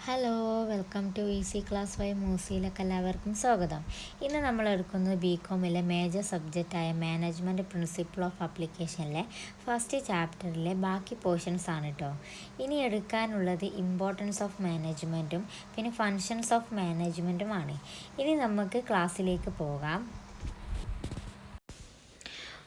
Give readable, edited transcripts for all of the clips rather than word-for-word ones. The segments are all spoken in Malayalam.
Hello, welcome to easy class by മൂസിയിലേക്ക് എല്ലാവർക്കും സ്വാഗതം. ഇന്ന് നമ്മൾ എടുക്കുന്നത് ബികോമിലെ മേജർ സബ്ജക്റ്റായ മാനേജ്മെൻറ്റ് പ്രിൻസിപ്പിൾ ഓഫ് ആപ്ലിക്കേഷനിലെ ഫസ്റ്റ് ചാപ്റ്ററിലെ ബാക്കി പോർഷൻസ് ആണ് കേട്ടോ. ഇനി എടുക്കാനുള്ളത് ഇമ്പോർട്ടൻസ് ഓഫ് മാനേജ്മെൻറ്റും പിന്നെ ഫങ്ഷൻസ് ഓഫ് മാനേജ്മെൻറ്റുമാണ്. ഇനി നമുക്ക് ക്ലാസ്സിലേക്ക് പോകാം.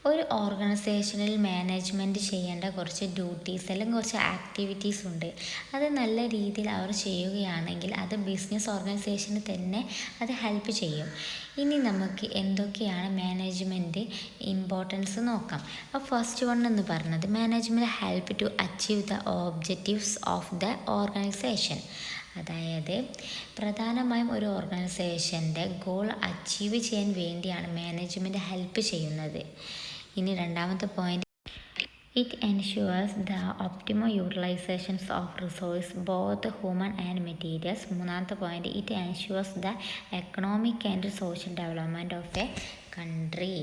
ഒരു ഓർഗനൈസേഷനിൽ മാനേജ്മെൻറ്റ് ചെയ്യേണ്ട കുറച്ച് ഡ്യൂട്ടീസ് അല്ലെങ്കിൽ കുറച്ച് ആക്ടിവിറ്റീസ് ഉണ്ട്. അത് നല്ല രീതിയിൽ അവർ ചെയ്യുകയാണെങ്കിൽ അത് ബിസിനസ് ഓർഗനൈസേഷന് തന്നെ അത് ഹെൽപ്പ് ചെയ്യും. ഇനി നമുക്ക് എന്തൊക്കെയാണ് മാനേജ്മെൻറ്റ് ഇമ്പോർട്ടൻസ് നോക്കാം. അപ്പോൾ ഫസ്റ്റ് വൺ എന്ന് പറയുന്നത് management help to achieve the objectives of the organisation. അതായത് പ്രധാനമായും ഒരു ഓർഗനൈസേഷൻ്റെ ഗോൾ അച്ചീവ് ചെയ്യാൻ വേണ്ടിയാണ് മാനേജ്മെൻറ്റ് ഹെൽപ്പ് ചെയ്യുന്നത്. ഇനി രണ്ടാമത്തെ point, it ensures the optimum utilisations of resource both human and materials. മൂന്നാമത്തെ point, it ensures the economic and social development of a country.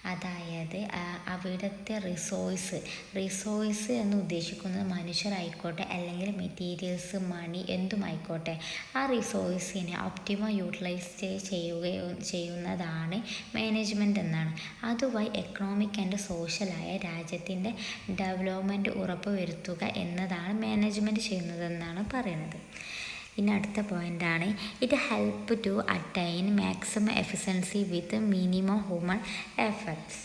അതായത് അവിടുത്തെ റിസോഴ്സ് എന്ന് ഉദ്ദേശിക്കുന്നത് മനുഷ്യരായിക്കോട്ടെ അല്ലെങ്കിൽ മെറ്റീരിയൽസ്, മണി, എന്തുമായിക്കോട്ടെ, ആ റിസോഴ്സിനെ ഒപ്റ്റിമം യൂട്ടിലൈസ് ചെയ്യുന്നതാണ് മാനേജ്മെൻറ്റ് എന്നാണ്. അതുവഴി എക്കണോമിക് ആൻഡ് സോഷ്യലായ രാജ്യത്തിൻ്റെ ഡെവലപ്മെൻറ്റ് ഉറപ്പ് വരുത്തുക എന്നതാണ് മാനേജ്മെൻറ്റ് ചെയ്യുന്നതെന്നാണ് പറയുന്നത്. ഇനി അടുത്ത പോയിൻ്റാണ്, it help to attain maximum efficiency with minimum human efforts.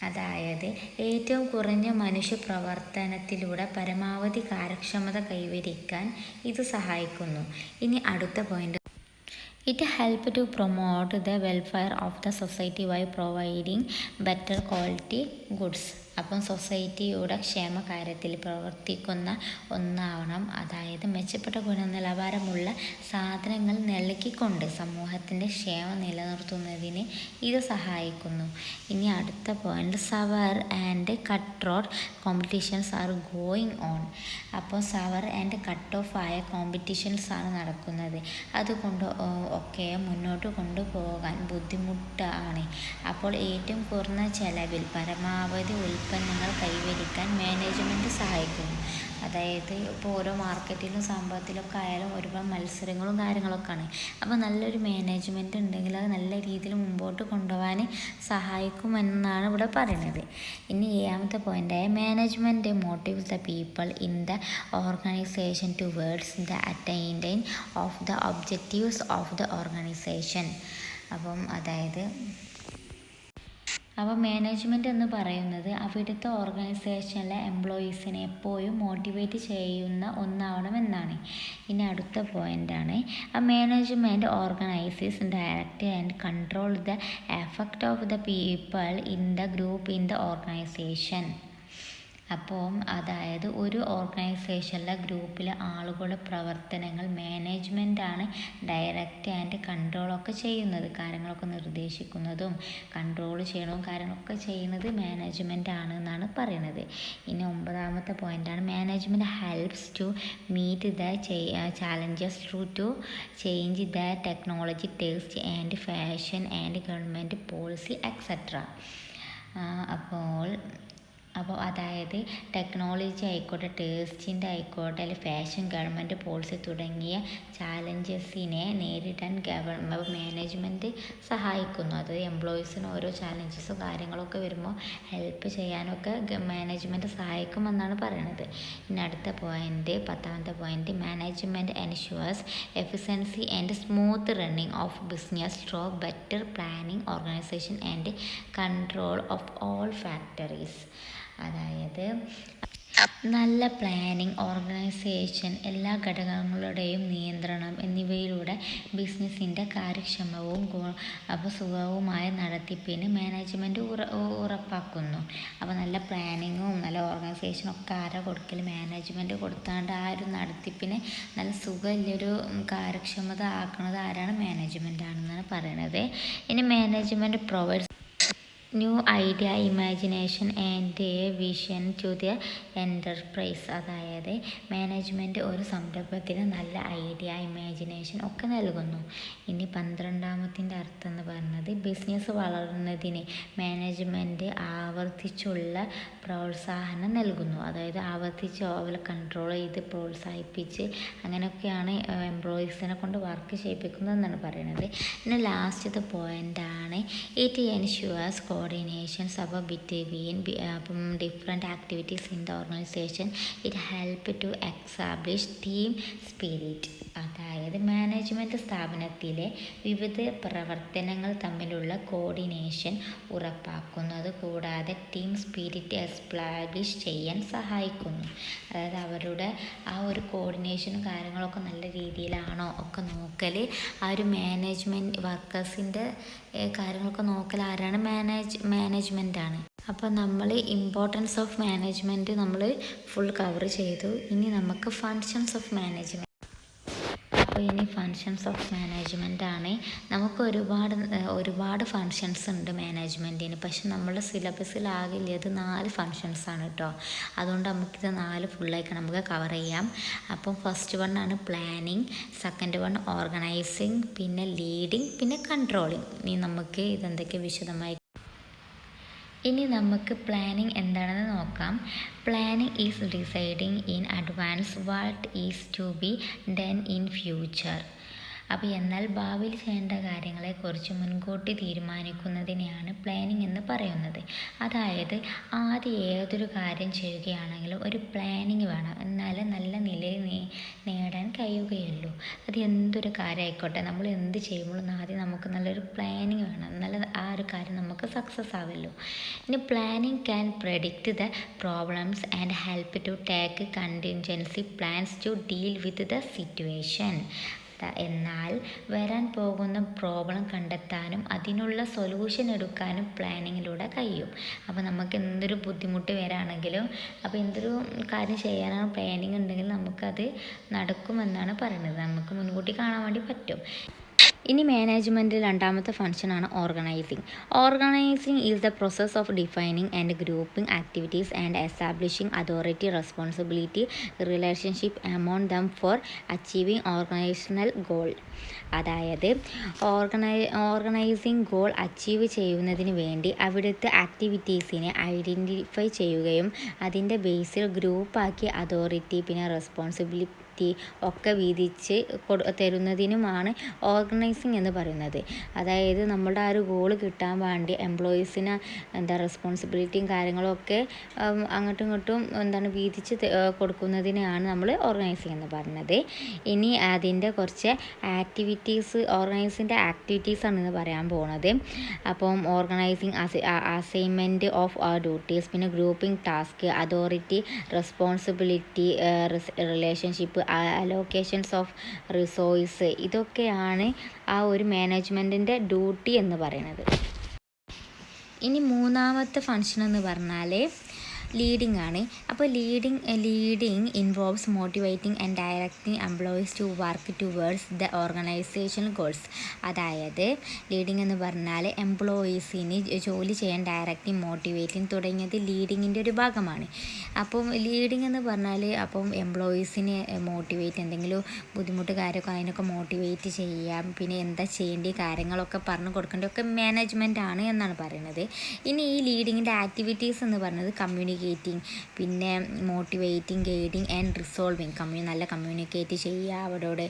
അതായത് ഏറ്റവും കുറഞ്ഞ മനുഷ്യ പ്രവർത്തനത്തിലൂടെ പരമാവധി കാര്യക്ഷമത കൈവരിക്കാൻ ഇത് സഹായിക്കുന്നു. ഇനി അടുത്ത point, it help to promote the welfare of the society by providing better quality goods. അപ്പം സൊസൈറ്റിയുടെ ക്ഷേമകാര്യത്തിൽ പ്രവർത്തിക്കുന്ന ഒന്നാവണം. അതായത് മെച്ചപ്പെട്ട ഗുണനിലവാരമുള്ള സാധനങ്ങൾ നൽകിക്കൊണ്ട് സമൂഹത്തിൻ്റെ ക്ഷേമം നിലനിർത്തുന്നതിന് ഇത് സഹായിക്കുന്നു. ഇനി അടുത്ത point, severe and cut throat competitions are going on. അപ്പോൾ സവർ ആൻഡ് കട്ട് ഓഫ് ആയ കോമ്പറ്റീഷൻസ് ആണ് നടക്കുന്നത്. അതുകൊണ്ട് ഒക്കെ മുന്നോട്ട് കൊണ്ടുപോകാൻ ബുദ്ധിമുട്ടാണ്. അപ്പോൾ ഏറ്റവും കുറഞ്ഞ ചെലവിൽ പരമാവധി ഉൽപ്പന്നങ്ങൾ കൈവരിക്കാൻ മാനേജ്മെൻറ്റ് സഹായിക്കുന്നു. അതായത് ഇപ്പോൾ ഓരോ മാർക്കറ്റിലും സംഭവത്തിലൊക്കെ ആയാലും ഒരുപാട് മത്സരങ്ങളും കാര്യങ്ങളൊക്കെ ആണ്. അപ്പോൾ നല്ലൊരു മാനേജ്മെൻറ്റ് ഉണ്ടെങ്കിൽ അത് നല്ല രീതിയിൽ മുമ്പോട്ട് കൊണ്ടുപോകാൻ സഹായിക്കുമെന്നാണ് ഇവിടെ പറയുന്നത്. ഇനി ഏഴാമത്തെ പോയിൻ്റായ management motivates the people in the organisation towards the attainment of the objectives of the organisation. അപ്പോൾ മാനേജ്മെൻറ്റ് എന്ന് പറയുന്നത് അവിടുത്തെ ഓർഗനൈസേഷനിലെ എംപ്ലോയീസിനെ എപ്പോഴും മോട്ടിവേറ്റ് ചെയ്യുന്ന ഒന്നാവണമെന്നാണ്. ഇനി അടുത്ത പോയിൻ്റാണ്, management organisers direct and control the effect of the people in the group in the organisation. അപ്പോൾ അതായത് ഒരു ഓർഗനൈസേഷനിലെ ഗ്രൂപ്പിലെ ആളുകളുടെ പ്രവർത്തനങ്ങൾ മാനേജ്മെൻറ്റാണ് ഡയറക്റ്റ് ആൻഡ് കൺട്രോളൊക്കെ ചെയ്യുന്നത്. കാര്യങ്ങളൊക്കെ നിർദ്ദേശിക്കുന്നതും കൺട്രോൾ ചെയ്യണവും കാര്യങ്ങളൊക്കെ ചെയ്യുന്നത് മാനേജ്മെൻ്റ് ആണ് എന്നാണ് പറയുന്നത്. ഇനി ഒമ്പതാമത്തെ പോയിൻ്റാണ്, management helps to meet the challenges through to change the technology, taste and fashion and government policy etcetera. അപ്പോൾ അതായത് ടെക്നോളജി ആയിക്കോട്ടെ, ടേസ്റ്റിൻ്റെ ആയിക്കോട്ടെ, അല്ലെങ്കിൽ ഫാഷൻ, ഗവൺമെൻറ് പോളിസി തുടങ്ങിയ ചാലഞ്ചസിനെ നേരിടാൻ മാനേജ്മെൻറ്റ് സഹായിക്കുന്നു. അത് എംപ്ലോയീസിന് ഓരോ ചാലഞ്ചസും കാര്യങ്ങളൊക്കെ വരുമ്പോൾ ഹെൽപ്പ് ചെയ്യാനൊക്കെ മാനേജ്മെൻറ്റ് സഹായിക്കുമെന്നാണ് പറയുന്നത്. ഇനി അടുത്ത പോയിൻ്റ്, പത്താമത്തെ point, management ensures efficiency and smooth running of business through better planning, organisation and control of all factories. അതായത് നല്ല പ്ലാനിങ്, ഓർഗനൈസേഷൻ, എല്ലാ ഘടകങ്ങളുടെയും നിയന്ത്രണം എന്നിവയിലൂടെ ബിസിനസ്സിൻ്റെ കാര്യക്ഷമവും സുഗമവുമായ നടത്തിപ്പിന് മാനേജ്മെൻറ്റ് ഉറപ്പാക്കുന്നു. അപ്പോൾ നല്ല പ്ലാനിങ്ങും നല്ല ഓർഗനൈസേഷനും ഒക്കെ ആരാ കൊടുക്കൽ? മാനേജ്മെൻറ്റ് കൊടുത്താണ്ട് ആ ഒരു നടത്തിപ്പിനെ നല്ല സുഖമുള്ളൊരു കാര്യക്ഷമത ആക്കുന്നത് ആരാണ്? മാനേജ്മെൻ്റ് ആണെന്നാണ് പറയണത്. ഇനി management provides new idea imagination and a vision to the enterprise. അതായത് മാനേജ്മെൻറ്റ് ഒരു സംരംഭത്തിന് നല്ല ഐഡിയ, ഇമാജിനേഷൻ ഒക്കെ നൽകുന്നു. ഇനി 12ാമത്തിൻ്റെ അർത്ഥം എന്ന് പറയുന്നത് ബിസിനസ് വളരുന്നതിന് മാനേജ്മെൻറ്റ് ആവർത്തിച്ചുള്ള പ്രോത്സാഹനം നൽകുന്നു. അതായത് ആവർത്തിച്ച് അവരെ കൺട്രോൾ ചെയ്ത് പ്രോത്സാഹിപ്പിച്ച് അങ്ങനെയൊക്കെയാണ് എംപ്ലോയീസിനെ കൊണ്ട് വർക്ക് ചെയ്യിപ്പിക്കുന്നതെന്നാണ് പറയുന്നത്. പിന്നെ ലാസ്റ്റത്തെ പോയിൻ്റാണ് ഇറ്റ് എൻഷ്യൂർസ് കോർഡിനേഷൻസ് അപ്പോൾ between different activities in the organisation. It help to establish team spirit. അതായത് മാനേജ്മെൻറ്റ് സ്ഥാപനത്തിലെ വിവിധ പ്രവർത്തനങ്ങൾ തമ്മിലുള്ള കോർഡിനേഷൻ ഉറപ്പാക്കുന്നു. അതുകൂടാതെ ടീം സ്പിരിറ്റ് എസ്റ്റാബ്ലിഷ് ചെയ്യാൻ സഹായിക്കുന്നു. അതായത് അവരുടെ ആ ഒരു കോർഡിനേഷനും കാര്യങ്ങളൊക്കെ നല്ല രീതിയിലാണോ ഒക്കെ നോക്കൽ ആ ഒരു മാനേജ്മെൻറ്റ് വർക്കേഴ്സിൻ്റെ കാര്യങ്ങളൊക്കെ നോക്കൽ ആരാണ്? മാനേജ്മെൻറ്റാണ്. അപ്പോൾ നമ്മൾ ഇമ്പോർട്ടൻസ് ഓഫ് മാനേജ്മെൻറ്റ് നമ്മൾ ഫുൾ കവർ ചെയ്തു. ഇനി നമുക്ക് ഫങ്ഷൻസ് ഓഫ് മാനേജ്മെൻറ്റ്. അപ്പോൾ ഇനി ഫങ്ഷൻസ് ഓഫ് മാനേജ്മെൻ്റ് ആണ്. നമുക്ക് ഒരുപാട് ഫങ്ഷൻസ് ഉണ്ട് മാനേജ്മെൻറ്റിന്. പക്ഷെ നമ്മുടെ സിലബസിലാകില്ലത് 4 ഫങ്ഷൻസ് ആണ് കേട്ടോ. അതുകൊണ്ട് നമുക്കിത് 4 ഫുള്ളായിട്ട് നമുക്ക് കവർ ചെയ്യാം. അപ്പം ഫസ്റ്റ് വൺ ആണ് പ്ലാനിങ്, സെക്കൻഡ് വൺ ഓർഗനൈസിങ്, പിന്നെ ലീഡിങ്, പിന്നെ കൺട്രോളിങ്. ഇനി നമുക്ക് ഇതെന്തൊക്കെ വിശദമായി ഇനി നമുക്ക് പ്ലാനിങ് എന്താണെന്ന് നോക്കാം. Planning is deciding in advance what is to be done in future. അപ്പോൾ എന്നാൽ ഭാവിയിൽ ചെയ്യേണ്ട കാര്യങ്ങളെക്കുറിച്ച് മുൻകൂട്ടി തീരുമാനിക്കുന്നതിനെയാണ് പ്ലാനിങ് എന്ന് പറയുന്നത്. അതായത് ആദ്യം ഏതൊരു കാര്യം ചെയ്യുകയാണെങ്കിലും ഒരു പ്ലാനിങ് വേണം, എന്നാലേ നല്ല നിലയിൽ നേടാൻ കഴിയുകയുള്ളൂ. അത് എന്തൊരു കാര്യമായിക്കോട്ടെ, നമ്മൾ എന്ത് ചെയ്യുമ്പോഴും ആദ്യം നമുക്ക് നല്ലൊരു പ്ലാനിങ് വേണം, എന്നാലേ ആ ഒരു കാര്യം നമുക്ക് സക്സസ് ആവുമല്ലോ. ഇനി planning can predict the problems and help to take contingency plans to deal with the situation. എന്നാൽ വരാൻ പോകുന്ന പ്രോബ്ലം കണ്ടെത്താനും അതിനുള്ള സൊല്യൂഷൻ എടുക്കാനും പ്ലാനിങ്ങിലൂടെ കഴിയും. അപ്പോൾ നമുക്ക് എന്തൊരു ബുദ്ധിമുട്ട് വരാണെങ്കിലും അപ്പോൾ എന്തൊരു കാര്യം ചെയ്യാനാണ് പ്ലാനിങ് ഉണ്ടെങ്കിൽ നമുക്കത് നടക്കുമെന്നാണ് പറയുന്നത്. നമുക്ക് മുൻകൂട്ടി കാണാൻ വേണ്ടി പറ്റും. ഇനി മാനേജ്മെൻറ്റിൽ രണ്ടാമത്തെ ഫങ്ഷനാണ് organising. Organising is the process of defining and grouping activities and establishing authority responsibility relationship among them for achieving organisational goal. അതായത് ഓർഗനൈസിങ് ഗോൾ അച്ചീവ് ചെയ്യുന്നതിന് വേണ്ടി അവിടുത്തെ ആക്ടിവിറ്റീസിനെ ഐഡൻറ്റിഫൈ ചെയ്യുകയും അതിൻ്റെ ബേസിൽ ഗ്രൂപ്പാക്കി അതോറിറ്റി പിന്നെ റെസ്പോൺസിബിലിറ്റി ഒക്കെ വീതിച്ച് തരുന്നതിനുമാണ് ഓർഗനൈസിങ് എന്ന് പറയുന്നത്. അതായത് നമ്മുടെ ആ ഒരു ഗോള് കിട്ടാൻ വേണ്ടി എംപ്ലോയീസിന് റെസ്പോൺസിബിലിറ്റിയും കാര്യങ്ങളൊക്കെ അങ്ങോട്ടും ഇങ്ങോട്ടും വീതിച്ച് കൊടുക്കുന്നതിനെയാണ് നമ്മൾ ഓർഗനൈസിങ് എന്ന് പറയുന്നത്. ഇനി അതിൻ്റെ കുറച്ച് ഓർഗനൈസിൻ്റെ ആക്ടിവിറ്റീസാണ് ഇന്ന് പറയാൻ പോകുന്നത്. അപ്പം ഓർഗനൈസിങ് അസൈൻമെൻറ്റ് ഓഫ് ഡ്യൂട്ടീസ്, പിന്നെ grouping task, authority responsibility, relationship, allocations of resource, ഇതൊക്കെയാണ് ആ ഒരു മാനേജ്മെൻറ്റിൻ്റെ ഡ്യൂട്ടി എന്ന് പറയുന്നത്. ഇനി മൂന്നാമത്തെ ഫങ്ഷൻ എന്ന് പറഞ്ഞാൽ ലീഡിംഗ് ആണ്. അപ്പോൾ leading involves motivating and directing employees to work towards the organisational goals. അതായത് ലീഡിംഗ് എന്ന് പറഞ്ഞാൽ എംപ്ലോയീസിന് ജോലി ചെയ്യാൻ ഡയറക്റ്റിംഗ്, മോട്ടിവേറ്റിംഗ് തുടങ്ങിയത് ലീഡിങ്ങിൻ്റെ ഒരു ഭാഗമാണ്. അപ്പം ലീഡിംഗ് എന്ന് പറഞ്ഞാൽ അപ്പം എംപ്ലോയീസിനെ മോട്ടിവേറ്റ്, എന്തെങ്കിലും ബുദ്ധിമുട്ട് കാര്യമൊക്കെ അതിനൊക്കെ മോട്ടിവേറ്റ് ചെയ്യാം, പിന്നെ എന്താ ചെയ്യേണ്ട കാര്യങ്ങളൊക്കെ പറഞ്ഞു കൊടുക്കേണ്ടതൊക്കെ മാനേജ്മെൻ്റ് ആണ് എന്നാണ് പറയുന്നത്. ഇനി ഈ ലീഡിങ്ങിൻ്റെ ആക്ടിവിറ്റീസ് എന്ന് പറയുന്നത് കമ്മ്യൂണിക്കേറ്റിംഗ്, പിന്നെ മോട്ടിവേറ്റിംഗ്, ഗൈഡിങ് ആൻഡ് റിസോൾവിങ്. നല്ല കമ്മ്യൂണിക്കേറ്റ് ചെയ്യുക അവരോട്,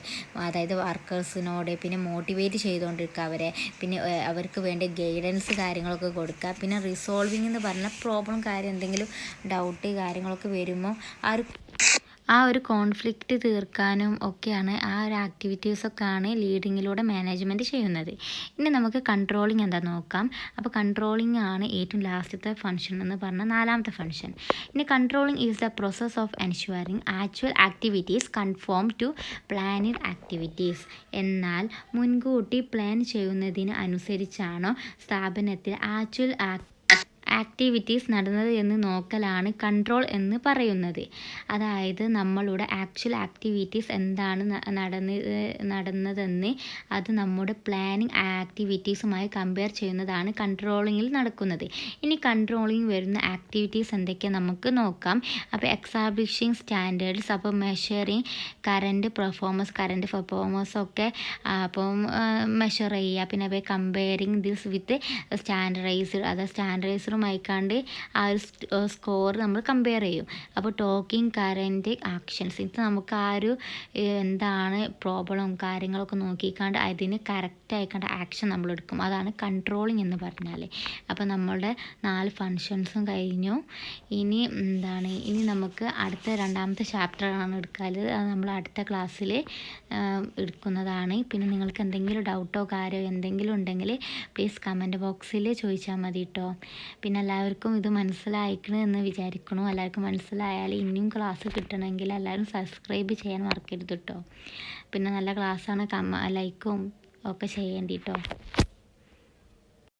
അതായത് വർക്കേഴ്സിനോട്, പിന്നെ മോട്ടിവേറ്റ് ചെയ്തുകൊണ്ടിരിക്കുക അവരെ, പിന്നെ അവർക്ക് വേണ്ട ഗൈഡൻസ് കാര്യങ്ങളൊക്കെ കൊടുക്കുക. പിന്നെ റിസോൾവിങ് എന്ന് പറഞ്ഞാൽ പ്രോബ്ലം കാര്യം എന്തെങ്കിലും ഡൗട്ട് കാര്യങ്ങളൊക്കെ വരുമ്പോൾ ആ ഒരു കോൺഫ്ലിക്റ്റ് തീർക്കാനും ഒക്കെയാണ് ആ ഒരു ആക്ടിവിറ്റീസൊക്കെയാണ് ലീഡിങ്ങിലൂടെ മാനേജ്മെൻറ്റ് ചെയ്യുന്നത്. ഇനി നമുക്ക് കൺട്രോളിങ് എന്താ നോക്കാം. അപ്പോൾ കൺട്രോളിങ് ആണ് ഏറ്റവും ലാസ്റ്റത്തെ ഫങ്ഷൻ എന്ന് പറഞ്ഞാൽ നാലാമത്തെ ഫങ്ഷൻ. ഇനി controlling is the process of ensuring actual activities conform to planned activities. എന്നാൽ മുൻകൂട്ടി പ്ലാൻ ചെയ്യുന്നതിന് അനുസരിച്ചാണോ സ്ഥാപനത്തിൽ ആക്ച്വൽ ആക്ടിവിറ്റീസ് നടന്നത് എന്ന് നോക്കലാണ് കൺട്രോൾ എന്ന് പറയുന്നത്. അതായത് നമ്മളുടെ ആക്ച്വൽ ആക്ടിവിറ്റീസ് എന്താണ് നടന്നതെന്ന് അത് നമ്മുടെ പ്ലാനിങ് ആക്ടിവിറ്റീസുമായി കമ്പയർ ചെയ്യുന്നതാണ് കൺട്രോളിങ്ങിൽ നടക്കുന്നത്. ഇനി കൺട്രോളിങ് വരുന്ന ആക്ടിവിറ്റീസ് എന്തൊക്കെയാണ് നമുക്ക് നോക്കാം. അപ്പോൾ എക്സാബ്ലിഷിങ് സ്റ്റാൻഡേർഡ്സ്, അപ്പോൾ മെഷറിങ് കറൻറ്റ് പെർഫോമൻസ് ഒക്കെ അപ്പം മെഷർ ചെയ്യുക. പിന്നെ അപ്പോൾ കമ്പയറിങ് ദിസ് വിത്ത് സ്റ്റാൻഡർഡൈസ്ഡ്, അത് സ്റ്റാൻഡർഡൈസറുമായിക്കാണ്ട് ആ ഒരു സ്കോർ നമ്മൾ കമ്പയർ ചെയ്യും. അപ്പോൾ ടോക്കിംഗ് കറൻറ്റ് ആക്ഷൻസ്, ഇത് നമുക്ക് ആ ഒരു എന്താണ് പ്രോബ്ലം കാര്യങ്ങളൊക്കെ നോക്കിക്കാണ്ട് അതിന് കറക്റ്റ് ആയിക്കാണ്ട് ആക്ഷൻ നമ്മൾ എടുക്കും. അതാണ് കൺട്രോളിങ് എന്ന് പറഞ്ഞാൽ. അപ്പോൾ നമ്മളുടെ 4 ഫങ്ഷൻസും കഴിഞ്ഞു. ഇനി നമുക്ക് അടുത്ത 2ാമത്തെ ചാപ്റ്ററാണ് എടുക്കാറ്. അത് നമ്മൾ അടുത്ത ക്ലാസ്സിൽ എടുക്കുന്നതാണ്. പിന്നെ നിങ്ങൾക്ക് എന്തെങ്കിലും ഡൗട്ടോ കാര്യമോ എന്തെങ്കിലും ഉണ്ടെങ്കിൽ പ്ലീസ് കമൻറ്റ് ബോക്സിൽ ചോദിച്ചാൽ മതി കേട്ടോ. പിന്നെ എല്ലാവർക്കും ഇത് മനസ്സിലായിക്കണം എന്ന് വിചാരിക്കണു. എല്ലാവർക്കും മനസ്സിലായാൽ ഇനിയും ക്ലാസ് കിട്ടണമെങ്കിൽ എല്ലാവരും സബ്സ്ക്രൈബ് ചെയ്യാൻ മറക്കരുത് കേട്ടോ. പിന്നെ നല്ല ക്ലാസ്സാണ്, ലൈക്കും ഒക്കെ ചെയ്യേണ്ടി കേട്ടോ.